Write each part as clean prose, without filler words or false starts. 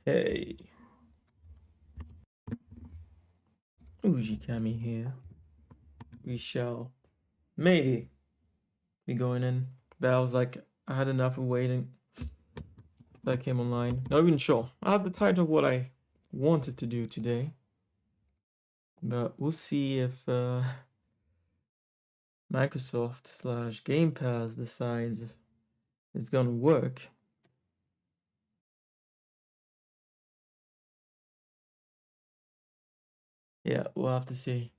Hey, Ujikami here. We shall maybe be going in. But I was like, I had enough of waiting. So I came online. Not even sure. I have the title of what I wanted to do today. But we'll see if Microsoft slash Game Pass decides it's gonna work. Yeah, we'll have to see.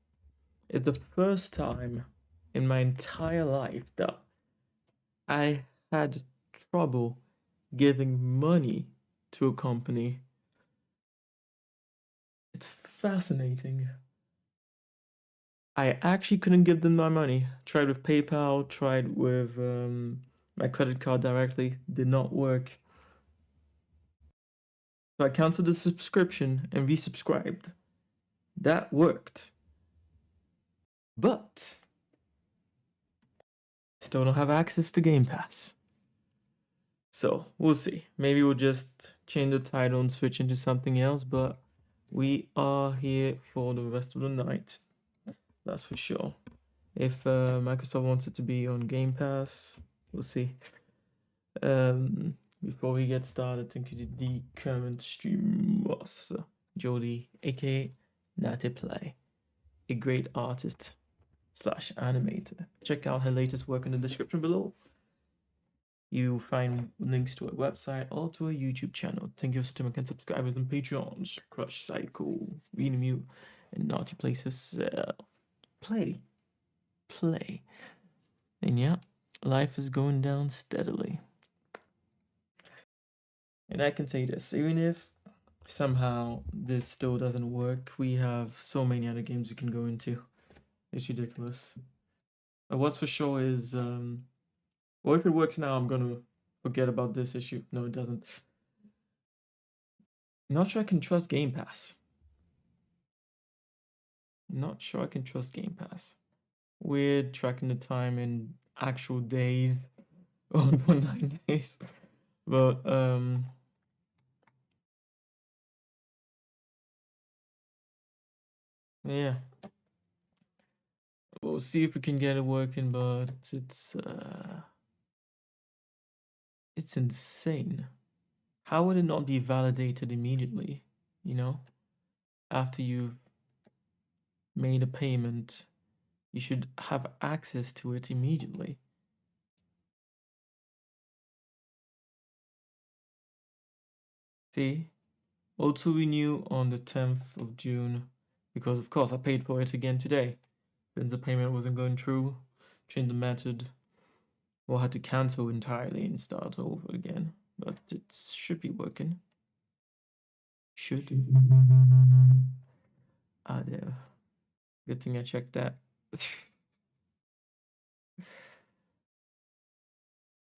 It's the first time in my entire life that I had trouble giving money to a company. It's fascinating. I actually couldn't give them my money. Tried with PayPal, tried with my credit card directly, did not work. So I canceled the subscription and resubscribed. That worked. But still don't have access to Game Pass. So we'll see. Maybe we'll just change the title and switch into something else, but we are here for the rest of the night. That's for sure. If Microsoft wants it to be on Game Pass, we'll see. Before we get started, thank you to the current streamers, Jodie, aka Nutty Play, a great artist slash animator. Check out her latest work in the description below. You'll find links to her website or to her YouTube channel. Thank you for streaming and subscribers and Patreons. Crush Cycle, Renamute, and Naughty Places. Play. And yeah, life is going down steadily. And I can say this, even if somehow this still doesn't work, we have so many other games we can go into. It's ridiculous. What's for sure is, well, if it works now, I'm gonna forget about this issue. No, it doesn't. Not sure I can trust Game Pass. Not sure I can trust Game Pass. Weird tracking the time in actual days or 9 days. But yeah. We'll see if we can get it working, but it's insane. How would it not be validated immediately, you know? After you've made a payment, you should have access to it immediately. See? Also renew on the 10th of June, because of course I paid for it again today. Since the payment wasn't going through, changed the method, or had to cancel entirely and start over again. But it should be working. Should. Ah, there. Good thing I checked that.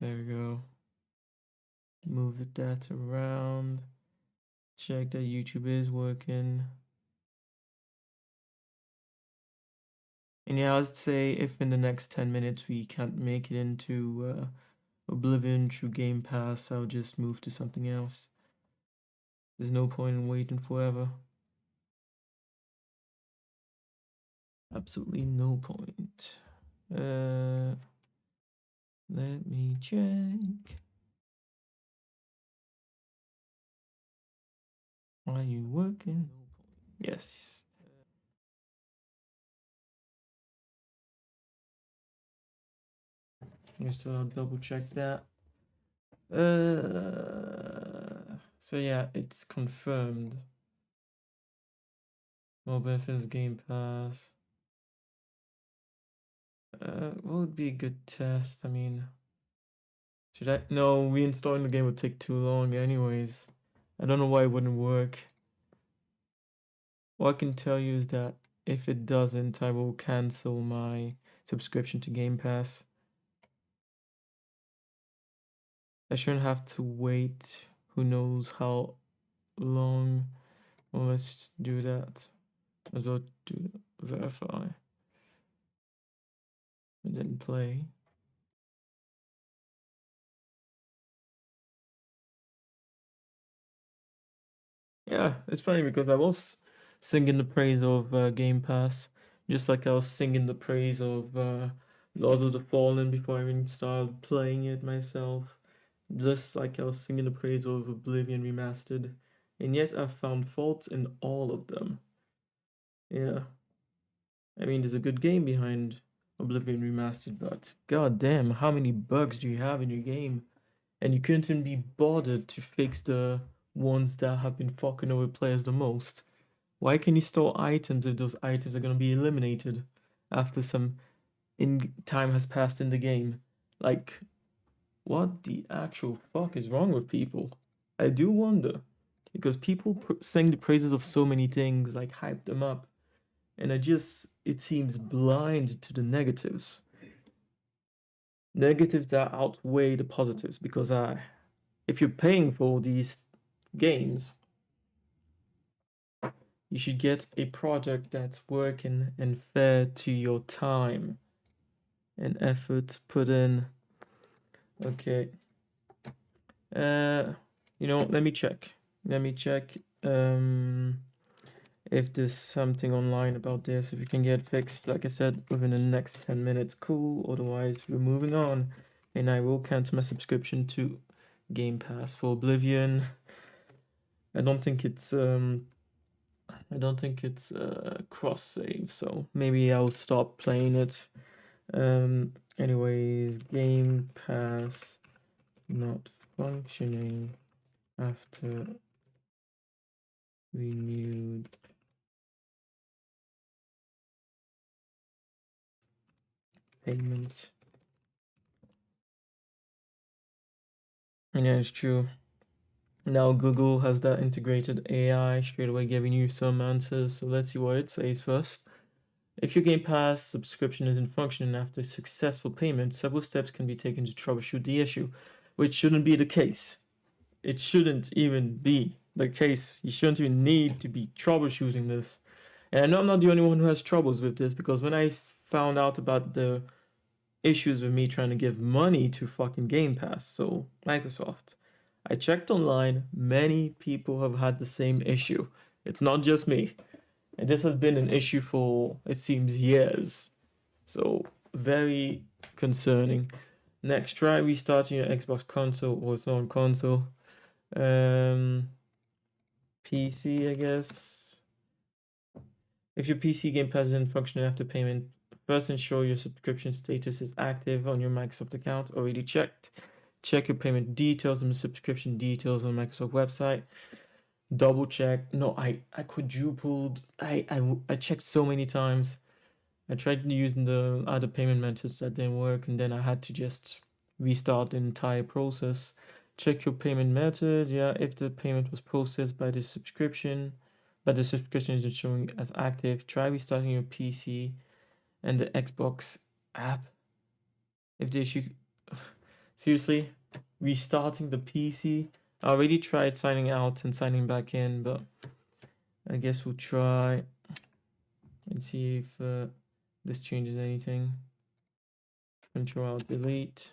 There we go. Move that around. Check that YouTube is working. And yeah, I'd say if in the next 10 minutes we can't make it into Oblivion through Game Pass, I'll just move to something else. There's no point in waiting forever. Absolutely no point. Let me check. Are you working? No point. Yes. Just to double check that. So yeah, it's confirmed. More benefit of Game Pass. What would be a good test? I mean, should I? No, reinstalling the game would take too long anyways. I don't know why it wouldn't work. What I can tell you is that if it doesn't, I will cancel my subscription to Game Pass. I shouldn't have to wait who knows how long. Well, let's do that. As well do verify. And then play. Yeah, it's funny because I was singing the praise of Game Pass, just like I was singing the praise of Lords of the Fallen before I even started playing it myself. Just like I was singing the praise of Oblivion Remastered, and yet I found faults in all of them. Yeah, I mean, there's a good game behind Oblivion Remastered, but god damn, how many bugs do you have in your game? And you couldn't even be bothered to fix the ones that have been fucking over players the most. Why can you store items if those items are gonna be eliminated after some in time has passed in the game? Like, what the actual fuck is wrong with people? I do wonder because people sing the praises of so many things, like hype them up, and it seems blind to the negatives. Negatives that outweigh the positives because if you're paying for these games, you should get a project that's working and fair to your time and effort put in. Okay. Uh, let me check. Let me check if there's something online about this. If you can get fixed, like I said, within the next 10 minutes, cool. Otherwise, we're moving on. And I will cancel my subscription to Game Pass for Oblivion. I don't think it's cross save, so maybe I'll stop playing it. Anyways, Game Pass not functioning after renewed payment. And yeah, it's true. Now Google has that integrated AI straight away giving you some answers. So let's see what it says first. If your Game Pass subscription isn't functioning after successful payment, several steps can be taken to troubleshoot the issue, which shouldn't be the case. It shouldn't even be the case. You shouldn't even need to be troubleshooting this. And I know I'm not the only one who has troubles with this because when I found out about the issues with me trying to give money to fucking Game Pass, so Microsoft, I checked online. Many people have had the same issue. It's not just me. And this has been an issue for, it seems, years. So, very concerning. Next, try restarting your Xbox console or its own console. PC, I guess. If your PC Game Pass isn't functioning after payment, first ensure your subscription status is active on your Microsoft account, already checked. Check your payment details and subscription details on the Microsoft website. Double check. No, I quadrupled. I checked so many times. I tried using the other payment methods that didn't work, and then I had to just restart the entire process. Check your payment method. Yeah, if the payment was processed by the subscription, but the subscription isn't showing as active, try restarting your PC and the Xbox app. If the issue, seriously, restarting the PC. I already tried signing out and signing back in, but I guess we'll try and see if this changes anything. Control Alt Delete.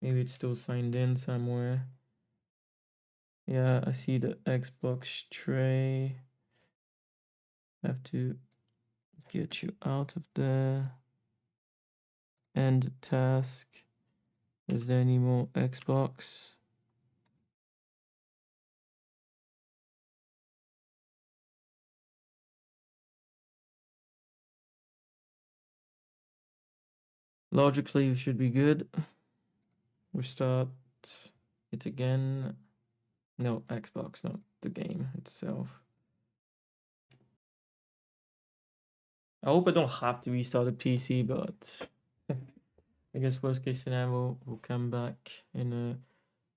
Maybe it's still signed in somewhere. Yeah, I see the Xbox tray. Have to get you out of there. End task. Is there any more Xbox? Logically, we should be good. Restart it again. No, Xbox, not the game itself. I hope I don't have to restart the PC, but I guess worst case scenario, we'll come back in a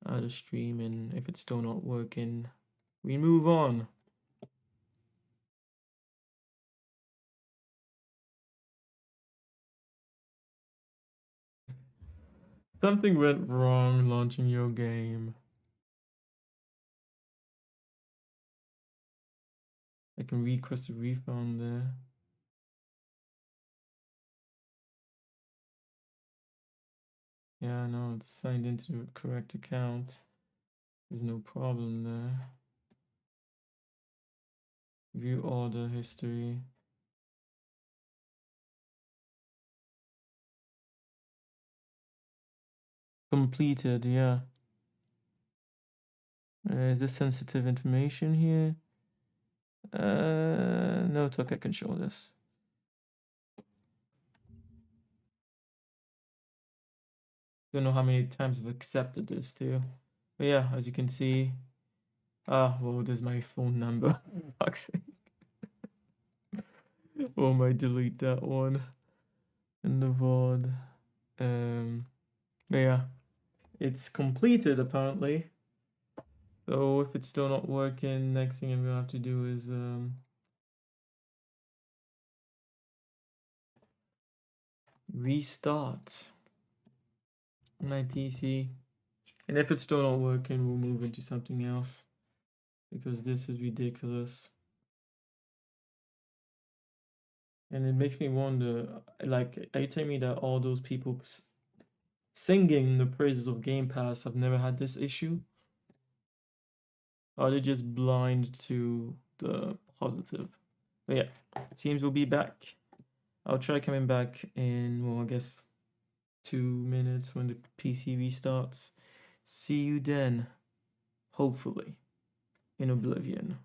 other stream, and if it's still not working, we move on. Something went wrong launching your game. I can request a refund there. Yeah, no, it's signed into the correct account. There's no problem there. View order history. Completed, yeah. Is this sensitive information here? No, it's okay, I can show this. Don't know how many times I've accepted this too. But yeah, as you can see, well, there's my phone number. Oh, might delete that one in the VOD. But yeah, it's completed apparently. So if it's still not working, next thing I'm gonna have to do is restart my PC. And if it's still not working, we'll move into something else because this is ridiculous. And it makes me wonder, like, are you telling me that all those people singing the praises of Game Pass have never had this issue? Or are they just blind to the positive? But yeah, seems we'll be back. I'll try coming back in, well, I guess 2 minutes when the PC restarts. See you then, hopefully, in Oblivion.